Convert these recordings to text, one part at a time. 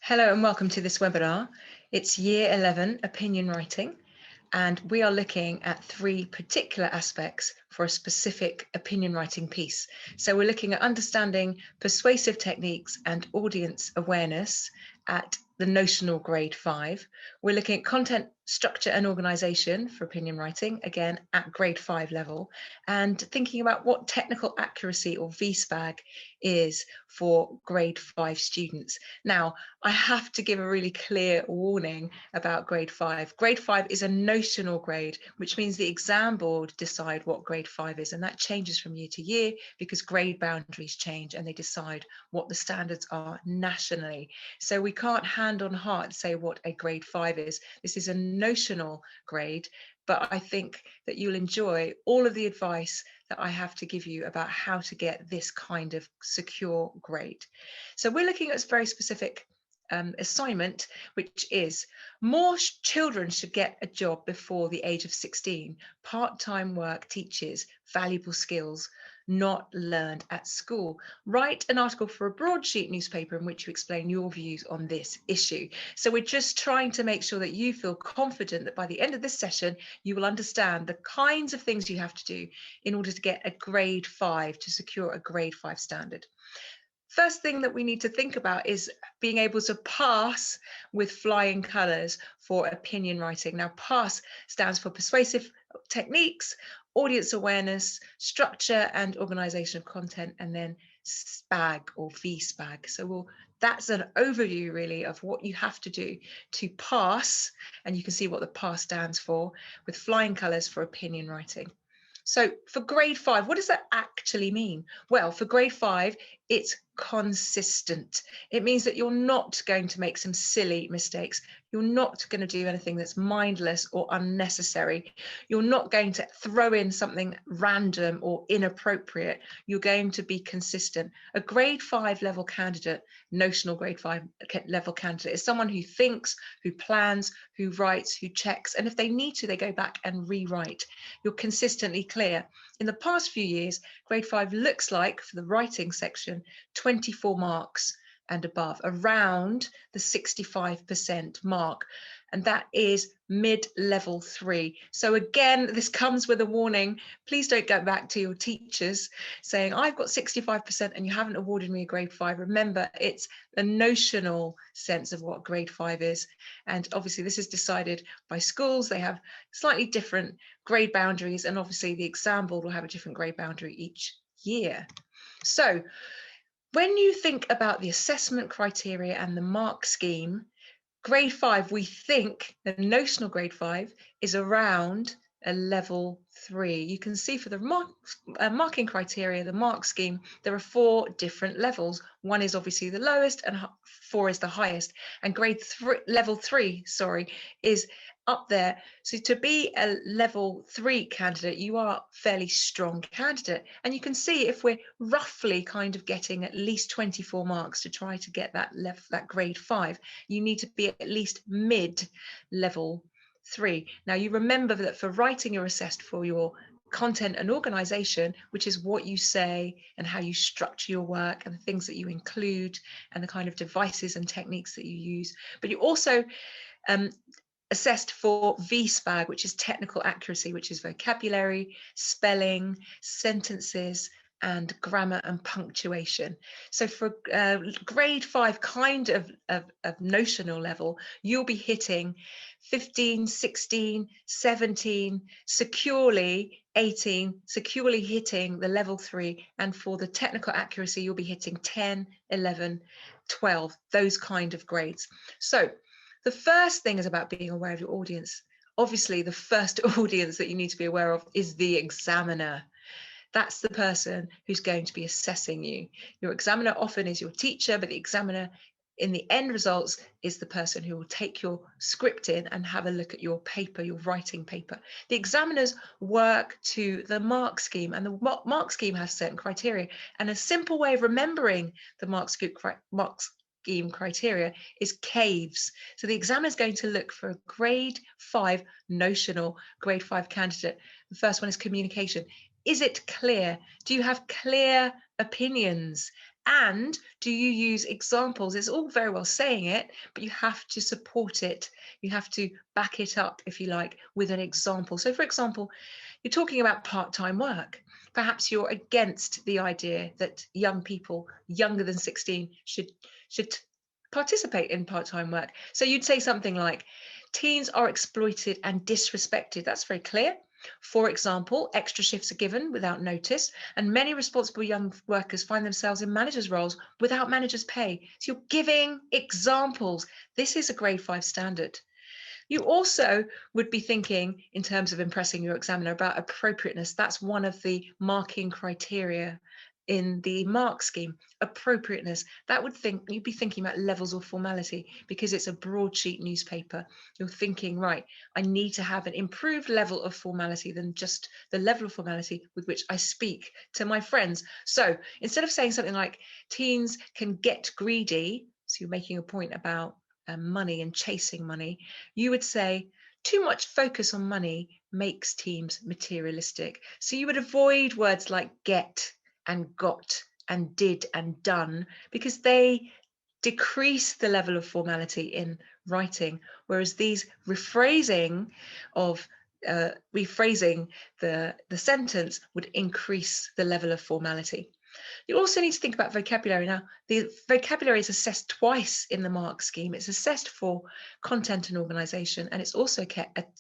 Hello and welcome to this webinar. It's Year 11 Opinion Writing, and we are looking at three particular aspects for a specific opinion writing piece. So we're looking at understanding persuasive techniques and audience awareness at the notional grade 5. We're looking at content structure and organization for opinion writing, again at grade 5 level, and thinking about what technical accuracy or VSPG is for grade 5 students. Now, I have to give a really clear warning about grade 5. Grade 5 is a notional grade, which means the exam board decide what grade 5 is, and that changes from year to year because grade boundaries change and they decide what the standards are nationally. So we can't hand on heart say what a grade 5 is. This is a notional grade, but I think that you'll enjoy all of the advice that I have to give you about how to get this kind of secure grade. So we're looking at a very specific assignment, which is more children should get a job before the age of 16. Part-time work teaches valuable skills not learned at school. Write an article for a broadsheet newspaper in which you explain your views on this issue. So we're just trying to make sure that you feel confident that by the end of this session, you will understand the kinds of things you have to do in order to get a grade 5, to secure a grade 5 standard. First thing that we need to think about is being able to pass with flying colours for opinion writing. Now, PASS stands for persuasive techniques, audience awareness, structure and organisation of content, and then SPAG or VSPG. So that's an overview really of what you have to do to pass, and you can see what the PASS stands for, with flying colours for opinion writing. So for grade 5, what does that actually mean? Well, for grade 5, it's consistent. It means that you're not going to make some silly mistakes. You're not going to do anything that's mindless or unnecessary. You're not going to throw in something random or inappropriate. You're going to be consistent. A grade 5 level candidate, notional grade 5 level candidate, is someone who thinks, who plans, who writes, who checks, and if they need to, they go back and rewrite. You're consistently clear. In the past few years, grade 5 looks like, for the writing section, 24 marks and above, around the 65% mark, and that is mid-level 3. So again, this comes with a warning. Please don't go back to your teachers saying, I've got 65% and you haven't awarded me a grade 5. Remember, it's a notional sense of what grade 5 is, and obviously this is decided by schools. They have slightly different grade boundaries, and obviously the exam board will have a different grade boundary each year. So when you think about the assessment criteria and the mark scheme, grade 5, we think the notional grade 5 is around a level 3. You can see for the marking criteria, the mark scheme, there are 4 different levels. 1 is obviously the lowest and 4 is the highest. And level 3, is up there. So to be a level 3 candidate, you are a fairly strong candidate. And you can see if we're roughly kind of getting at least 24 marks to try to get that grade 5, you need to be at least mid-level 3. Now, you remember that for writing, you're assessed for your content and organization, which is what you say and how you structure your work and the things that you include and the kind of devices and techniques that you use. But you also assessed for VSPG, which is technical accuracy, which is vocabulary, spelling, sentences, and grammar and punctuation. So for grade 5 kind of notional level, you'll be hitting 15, 16, 17, securely 18, securely hitting the level 3. And for the technical accuracy, you'll be hitting 10, 11, 12, those kind of grades. So the first thing is about being aware of your audience. Obviously, the first audience that you need to be aware of is the examiner. That's the person who's going to be assessing you. Your examiner often is your teacher, but the examiner in the end results is the person who will take your script in and have a look at your paper, your writing paper. The examiners work to the mark scheme, and the mark scheme has certain criteria. And a simple way of remembering the mark scheme criteria is CAVES. So the examiner is going to look for a grade 5 notional grade 5 candidate. The first one is communication. Is it clear? Do you have clear opinions And do you use examples? It's all very well saying it, but you have to support it. You have to back it up, if you like, with an example. So, for example, you're talking about part-time work. Perhaps you're against the idea that young people younger than 16 should participate in part-time work. So you'd say something like, teens are exploited and disrespected. That's very clear. For example, extra shifts are given without notice, and many responsible young workers find themselves in managers' roles without managers' pay. So you're giving examples. This is a grade 5 standard. You also would be thinking in terms of impressing your examiner about appropriateness. That's one of the marking criteria in the mark scheme. Appropriateness, you'd be thinking about levels of formality because it's a broadsheet newspaper. You're thinking, right, I need to have an improved level of formality than just the level of formality with which I speak to my friends. So instead of saying something like teens can get greedy, so you're making a point about money and chasing money, you would say too much focus on money makes teens materialistic. So you would avoid words like get and got and did and done because they decrease the level of formality in writing, whereas these rephrasing the sentence would increase the level of formality. You also need to think about vocabulary. Now, the vocabulary is assessed twice in the mark scheme. It's assessed for content and organisation, and it's also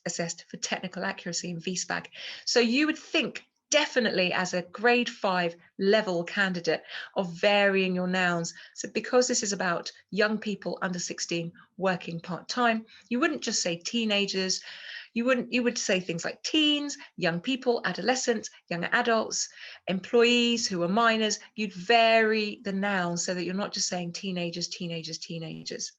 assessed for technical accuracy in VSPAG. So you would think definitely as a grade 5 level candidate of varying your nouns. So because this is about young people under 16 working part-time, you wouldn't just say teenagers. You would say things like teens, young people, adolescents, young adults, employees who are minors. You'd vary the nouns so that you're not just saying teenagers, teenagers, teenagers.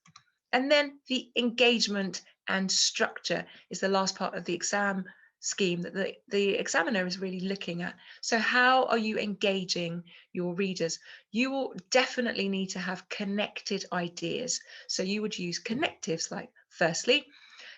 And then the engagement and structure is the last part of the exam scheme that the examiner is really looking at. So how are you engaging your readers? You will definitely need to have connected ideas. So you would use connectives like, firstly,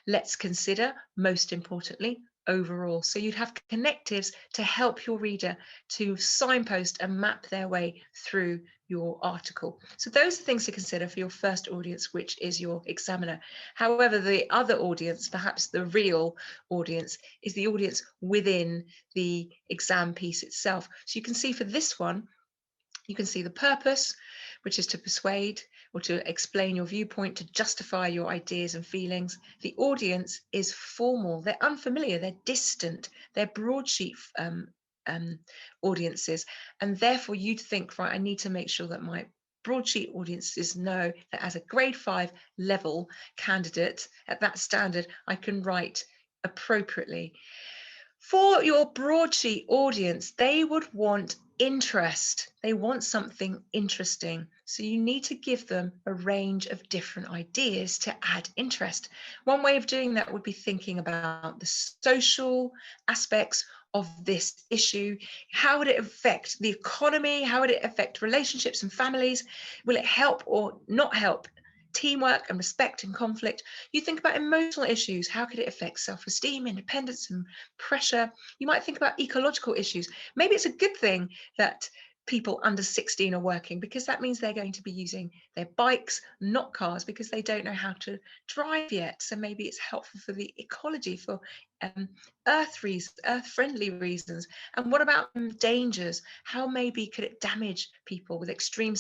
let's consider, most importantly, overall. So you'd have connectives to help your reader to signpost and map their way through your article. So those are things to consider for your first audience, which is your examiner. However, the other audience, perhaps the real audience, is the audience within the exam piece itself. So you can see for this one, you can see the purpose, which is to persuade or to explain your viewpoint, to justify your ideas and feelings. The audience is formal, they're unfamiliar, they're distant, they're broadsheet audiences. And therefore you'd think, right, I need to make sure that my broadsheet audiences know that as a grade 5 level candidate at that standard, I can write appropriately. For your broadsheet audience, they would want interest. They want something interesting. So you need to give them a range of different ideas to add interest. One way of doing that would be thinking about the social aspects of this issue. How would it affect the economy? How would it affect relationships and families? Will it help or not help teamwork and respect and conflict? You think about emotional issues. How could it affect self-esteem, independence, and pressure? You might think about ecological issues. Maybe it's a good thing that people under 16 are working because that means they're going to be using their bikes, not cars, because they don't know how to drive yet. So maybe it's helpful for the ecology, for earth-friendly reasons. And what about dangers? How maybe could it damage people with extreme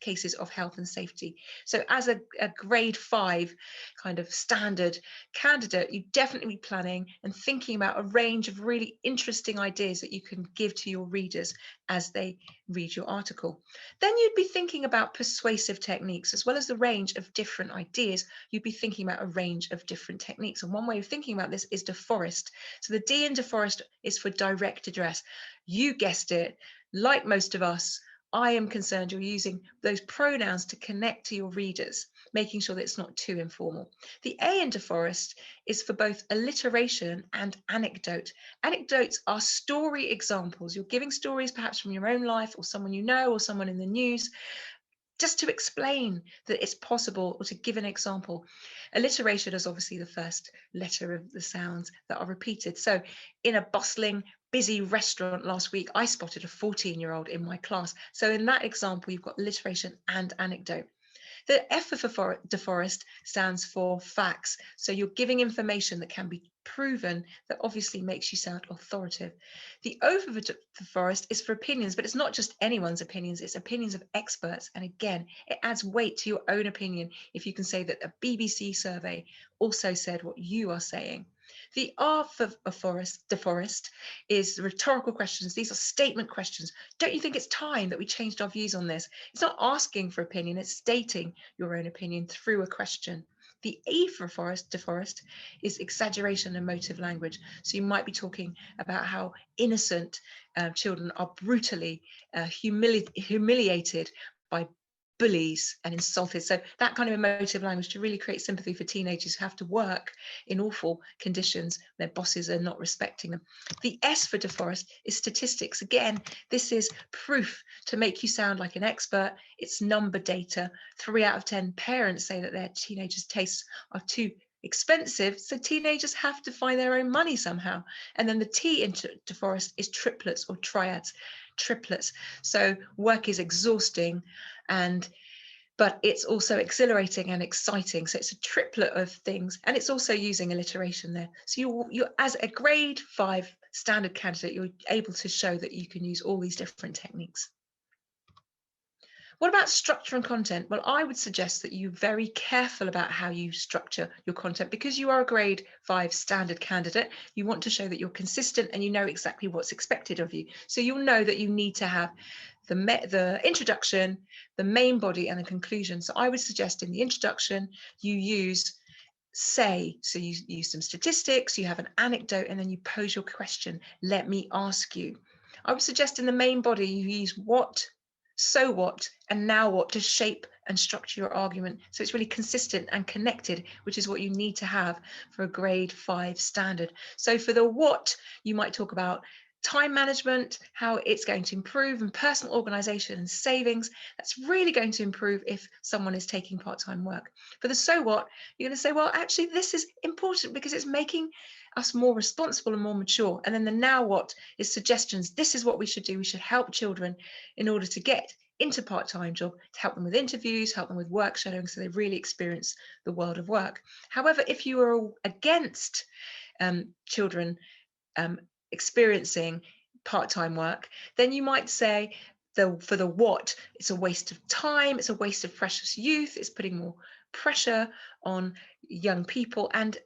cases of health and safety? So as a grade 5 kind of standard candidate, you definitely be planning and thinking about a range of really interesting ideas that you can give to your readers as they read your article. Then you'd be thinking about persuasive techniques. As well as the range of different ideas, you'd be thinking about a range of different techniques. And one way of thinking about this is DeForest. So the D in DeForest is for direct address. You guessed it, like most of us, I am concerned you're using those pronouns to connect to your readers, making sure that it's not too informal. The A in DeForest is for both alliteration and anecdote. Anecdotes are story examples. You're giving stories perhaps from your own life or someone you know or someone in the news just to explain that it's possible, or to give an example. Alliteration is obviously the first letter of the sounds that are repeated. So in a bustling, busy restaurant last week, I spotted a 14-year-old in my class. So in that example, you've got alliteration and anecdote. The F for DeForest stands for facts. So you're giving information that can be proven, that obviously makes you sound authoritative. The O for DeForest is for opinions, but it's not just anyone's opinions, it's opinions of experts. And again, it adds weight to your own opinion if you can say that a BBC survey also said what you are saying. The R for DeForest is rhetorical questions. These are statement questions. Don't you think it's time that we changed our views on this? It's not asking for opinion, it's stating your own opinion through a question. The E for DeForest is exaggeration and emotive language. So you might be talking about how innocent children are brutally humiliated by bullies and insulted. So that kind of emotive language to really create sympathy for teenagers who have to work in awful conditions. Their bosses are not respecting them. The S for DeForest is statistics. Again, this is proof to make you sound like an expert. It's number data. 3 out of 10 parents say that their teenagers' tastes are too expensive, so teenagers have to find their own money somehow. And then the T in DeForest is triplets or triads, triplets. So work is exhausting, but it's also exhilarating and exciting. So it's a triplet of things, and it's also using alliteration there. So you're as a grade 5 standard candidate, you're able to show that you can use all these different techniques. What about structure and content? Well, I would suggest that you're very careful about how you structure your content, because you are a grade 5 standard candidate. You want to show that you're consistent and you know exactly what's expected of you. So you'll know that you need to have the introduction, the main body, and the conclusion. So I would suggest in the introduction, you use say, so you use some statistics, you have an anecdote, and then you pose your question, let me ask you. I would suggest in the main body, you use what, so what, and now what to shape and structure your argument. So it's really consistent and connected, which is what you need to have for a grade 5 standard. So for the what, you might talk about time management, how it's going to improve, and personal organization and savings. That's really going to improve if someone is taking part-time work. For the so what, you're going to say, well, actually, this is important because it's making us more responsible and more mature. And then the now what is suggestions. This is what we should do. We should help children in order to get into part-time job, to help them with interviews, help them with work shadowing, so they really experience the world of work. However, if you are against children experiencing part-time work, then you might say for the what, it's a waste of time, it's a waste of precious youth, it's putting more pressure on young people, and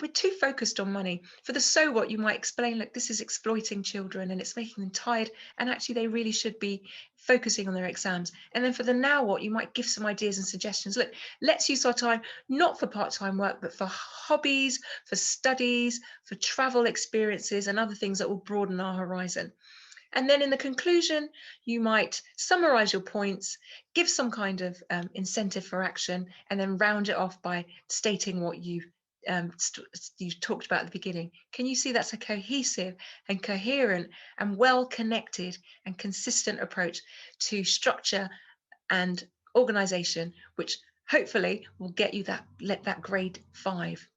we're too focused on money. For the so what, you might explain, look, this is exploiting children and it's making them tired, and actually they really should be focusing on their exams. And then for the now what, you might give some ideas and suggestions. Look, let's use our time not for part-time work, but for hobbies, for studies, for travel experiences and other things that will broaden our horizon. And then in the conclusion, you might summarize your points, give some kind of incentive for action, and then round it off by stating what you talked about at the beginning. Can you see that's a cohesive and coherent and well-connected and consistent approach to structure and organization, which hopefully will get you that grade 5.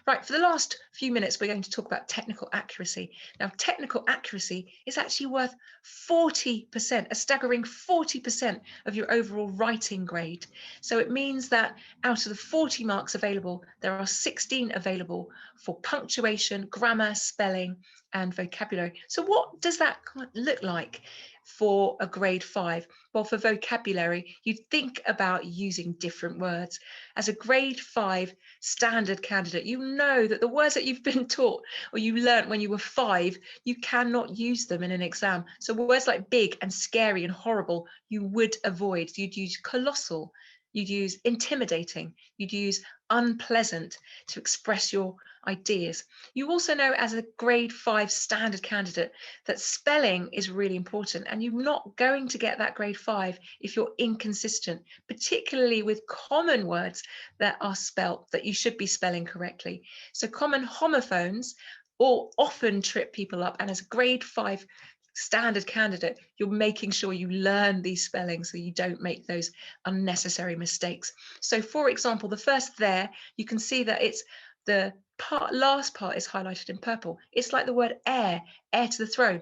Right, for the last few minutes, we're going to talk about technical accuracy. Now, technical accuracy is actually worth 40%, a staggering 40% of your overall writing grade. So it means that out of the 40 marks available, there are 16 available for punctuation, grammar, spelling, and vocabulary. So what does that look like for a grade 5? Well, for vocabulary, you think about using different words. As a grade 5 standard candidate, you know that the words that you've been taught or you learnt when you were 5, you cannot use them in an exam. So words like big and scary and horrible, you would avoid. You'd use colossal, you'd use intimidating, you'd use unpleasant to express your ideas. You also know as a grade 5 standard candidate that spelling is really important, and you're not going to get that grade 5 if you're inconsistent, particularly with common words that are spelt that you should be spelling correctly. So common homophones or often trip people up, and as a grade 5 standard candidate, you're making sure you learn these spellings so you don't make those unnecessary mistakes. So for example, the first there, you can see that it's the last part is highlighted in purple. It's like the word heir to the throne.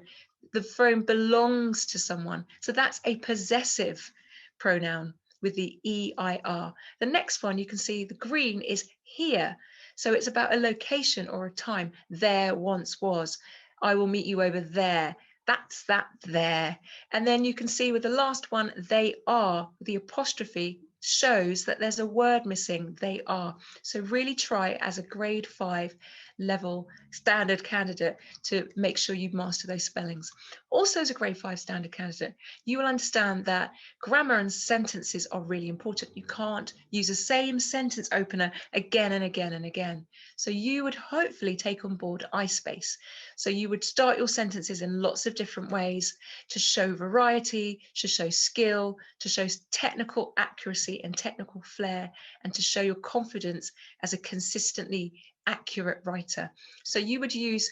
The throne belongs to someone. So that's a possessive pronoun with the EIR. The next one, you can see the green is here. So it's about a location or a time. There once was. I will meet you over there. That's that there. And then you can see with the last one, they are, the apostrophe shows that there's a word missing, they are. So really try as a grade 5 level standard candidate to make sure you master those spellings. Also as a grade 5 standard candidate, you will understand that grammar and sentences are really important. You can't use the same sentence opener again and again and again. So you would hopefully take on board iSpace. So you would start your sentences in lots of different ways to show variety, to show skill, to show technical accuracy and technical flair, and to show your confidence as a consistently accurate writer. So you would use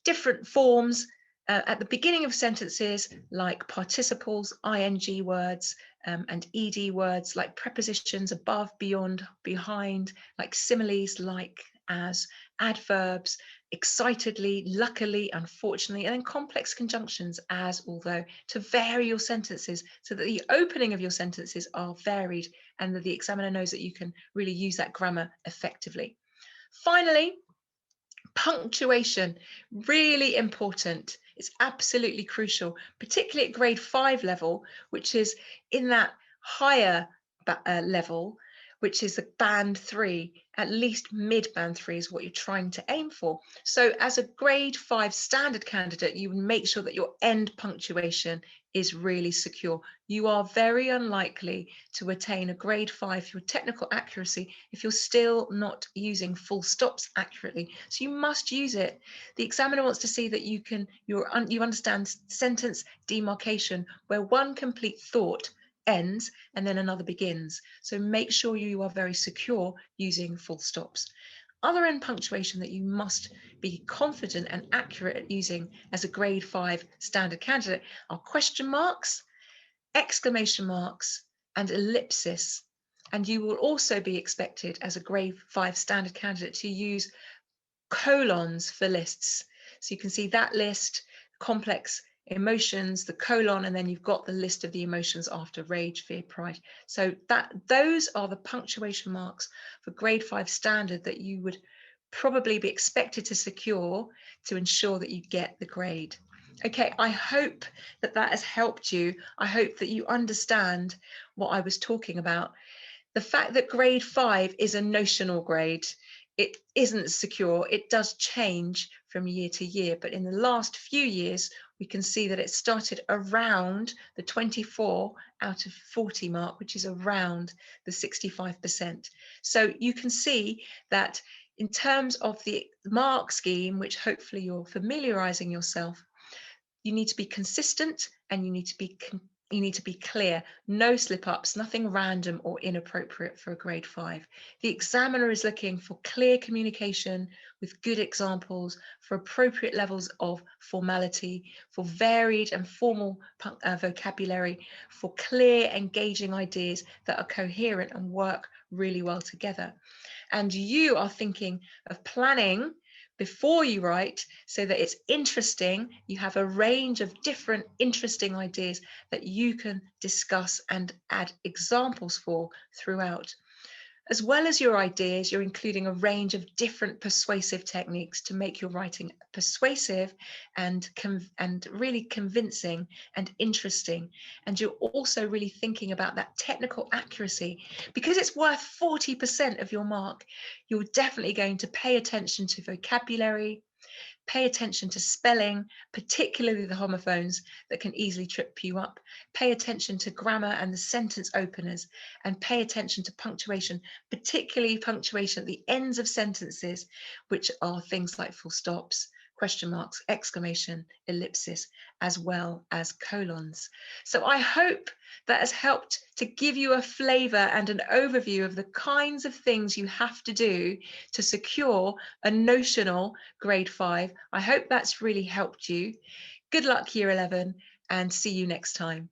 different forms at the beginning of sentences, like participles, ing words, and ed words, like prepositions above, beyond, behind, like similes, like, as, adverbs, excitedly, luckily, unfortunately, and then complex conjunctions, as, although, to vary your sentences so that the opening of your sentences are varied and that the examiner knows that you can really use that grammar effectively. Finally, punctuation, really important. It's absolutely crucial, particularly at grade 5 level, which is in that higher level, which is the band 3, at least mid band 3 is what you're trying to aim for. So as a grade 5 standard candidate, you make sure that your end punctuation is really secure. You are very unlikely to attain a grade 5 for your technical accuracy if you're still not using full stops accurately. So you must use it. The examiner wants to see that you understand sentence demarcation, where one complete thought ends and then another begins. So make sure you are very secure using full stops. Other end punctuation that you must be confident and accurate at using as a grade 5 standard candidate are question marks, exclamation marks, and ellipsis. And you will also be expected as a grade 5 standard candidate to use colons for lists. So you can see that list, complex emotions, the colon, and then you've got the list of the emotions after rage, fear, pride. So those are the punctuation marks for grade 5 standard that you would probably be expected to secure to ensure that you get the grade. Okay, I hope that has helped you. I hope that you understand what I was talking about. The fact that grade 5 is a notional grade, it isn't secure. It does change from year to year, but in the last few years, we can see that it started around the 24 out of 40 mark, which is around the 65%. So you can see that in terms of the mark scheme, which hopefully you're familiarizing yourself, you need to be consistent and you need to be clear, no slip-ups, nothing random or inappropriate for a grade 5. The examiner is looking for clear communication with good examples, for appropriate levels of formality, for varied and formal vocabulary, for clear, engaging ideas that are coherent and work really well together. And you are thinking of planning before you write so that it's interesting. You have a range of different interesting ideas that you can discuss and add examples for throughout. As well as your ideas, you're including a range of different persuasive techniques to make your writing persuasive and really convincing and interesting. And you're also really thinking about that technical accuracy. Because it's worth 40% of your mark, you're definitely going to pay attention to vocabulary, pay attention to spelling, particularly the homophones that can easily trip you up. Pay attention to grammar and the sentence openers, and pay attention to punctuation, particularly punctuation at the ends of sentences, which are things like full stops, question marks, exclamation, ellipsis, as well as colons. So I hope that has helped to give you a flavour and an overview of the kinds of things you have to do to secure a notional grade 5. I hope that's really helped you. Good luck, Year 11, and see you next time.